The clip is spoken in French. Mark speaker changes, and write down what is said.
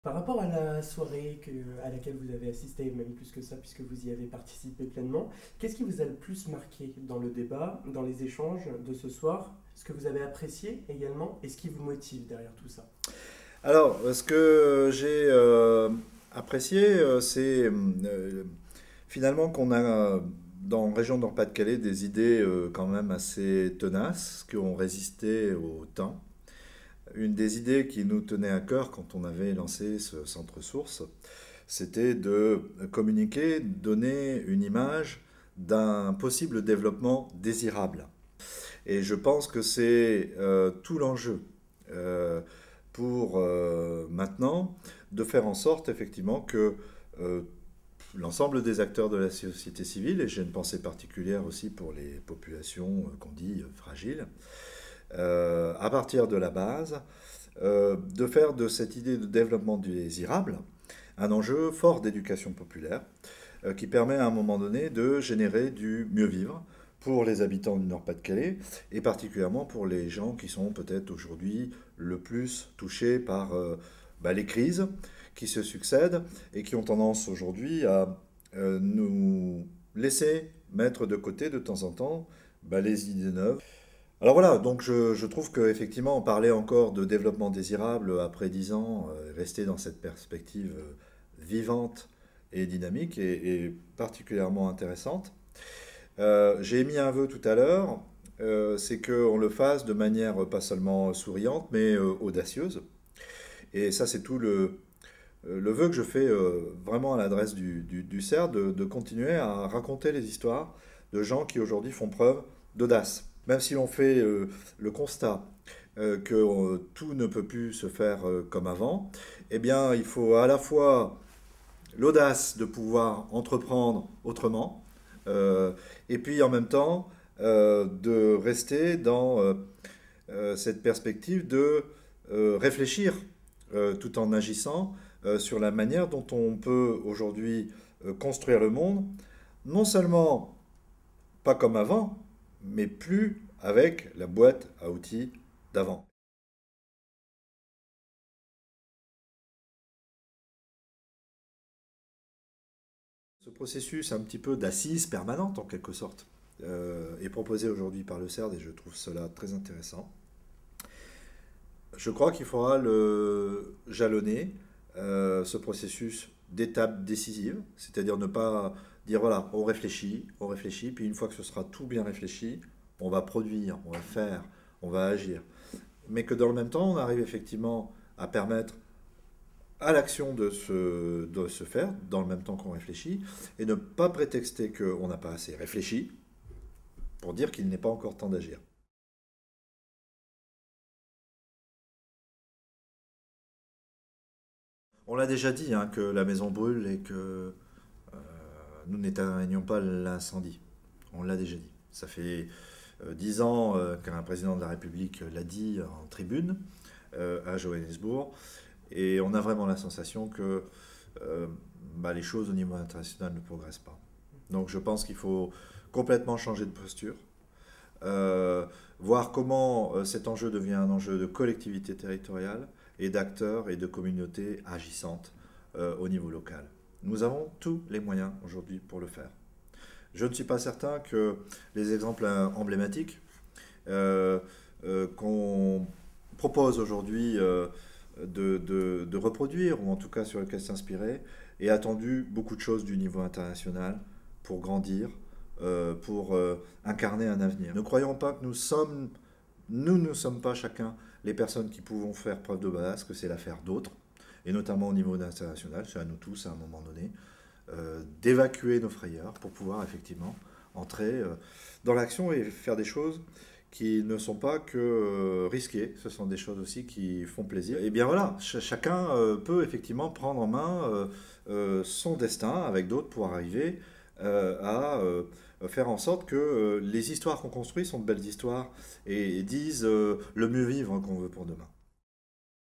Speaker 1: Par rapport à la soirée à laquelle vous avez assisté, même plus que ça, puisque vous y avez participé pleinement, qu'est-ce qui vous a le plus marqué dans le débat, dans les échanges de ce soir? Ce que vous avez apprécié également et ce qui vous motive derrière tout ça?
Speaker 2: Alors, ce que j'ai apprécié, c'est finalement qu'on a dans la région Nord-Pas-de-Calais des idées quand même assez tenaces qui ont résisté au temps. Une des idées qui nous tenait à cœur quand on avait lancé ce centre source, c'était de communiquer, donner une image d'un possible développement désirable. Et je pense que c'est tout l'enjeu pour maintenant de faire en sorte effectivement que euh, l'ensemble des acteurs de la société civile, et j'ai une pensée particulière aussi pour les populations qu'on dit fragiles, à partir de la base, de faire de cette idée de développement désirable un enjeu fort d'éducation populaire qui permet à un moment donné de générer du mieux vivre pour les habitants du Nord-Pas-de-Calais et particulièrement pour les gens qui sont peut-être aujourd'hui le plus touchés par les crises qui se succèdent et qui ont tendance aujourd'hui à nous laisser mettre de côté de temps en temps les idées neuves. Alors voilà, donc je trouve qu'effectivement, parler encore de développement désirable après 10 ans, rester dans cette perspective vivante et dynamique est particulièrement intéressante. J'ai émis un vœu tout à l'heure, c'est qu'on le fasse de manière pas seulement souriante, mais audacieuse. Et ça, c'est tout le vœu que je fais vraiment à l'adresse du CERF, de continuer à raconter les histoires de gens qui aujourd'hui font preuve d'audace. Même si l'on fait le constat que tout ne peut plus se faire comme avant, eh bien, il faut à la fois l'audace de pouvoir entreprendre autrement, euh, et puis en même temps de rester dans cette perspective de réfléchir tout en agissant sur la manière dont on peut aujourd'hui construire le monde, non seulement pas comme avant, mais plus avec la boîte à outils d'avant. Ce processus un petit peu d'assise permanente en quelque sorte est proposé aujourd'hui par le CERD et je trouve cela très intéressant. Je crois qu'il faudra le jalonner, ce processus d'étapes décisives, c'est-à-dire ne pas dire voilà, on réfléchit, puis une fois que ce sera tout bien réfléchi, on va produire, on va faire, on va agir. Mais que dans le même temps, on arrive effectivement à permettre à l'action de se faire dans le même temps qu'on réfléchit et ne pas prétexter qu'on n'a pas assez réfléchi pour dire qu'il n'est pas encore temps d'agir. On l'a déjà dit hein, que la maison brûle et que nous n'éteignons pas l'incendie. On l'a déjà dit. Ça fait 10 ans qu'un président de la République l'a dit en tribune à Johannesburg. Et on a vraiment la sensation que les choses au niveau international ne progressent pas. Donc je pense qu'il faut complètement changer de posture, voir comment cet enjeu devient un enjeu de collectivité territoriale et d'acteurs et de communautés agissantes au niveau local. Nous avons tous les moyens aujourd'hui pour le faire. Je ne suis pas certain que les exemples emblématiques qu'on propose aujourd'hui de reproduire, ou en tout cas sur lesquels s'inspirer, aient attendu beaucoup de choses du niveau international pour grandir, pour incarner un avenir. Ne croyons pas que nous ne sommes pas chacun les personnes qui pouvons faire preuve de base, que c'est l'affaire d'autres, et notamment au niveau international, c'est à nous tous à un moment donné, d'évacuer nos frayeurs pour pouvoir effectivement entrer dans l'action et faire des choses qui ne sont pas que risquées, ce sont des choses aussi qui font plaisir. Et bien voilà, chacun peut effectivement prendre en main son destin avec d'autres pour arriver à faire en sorte que les histoires qu'on construit sont de belles histoires et disent le mieux vivre qu'on veut pour demain.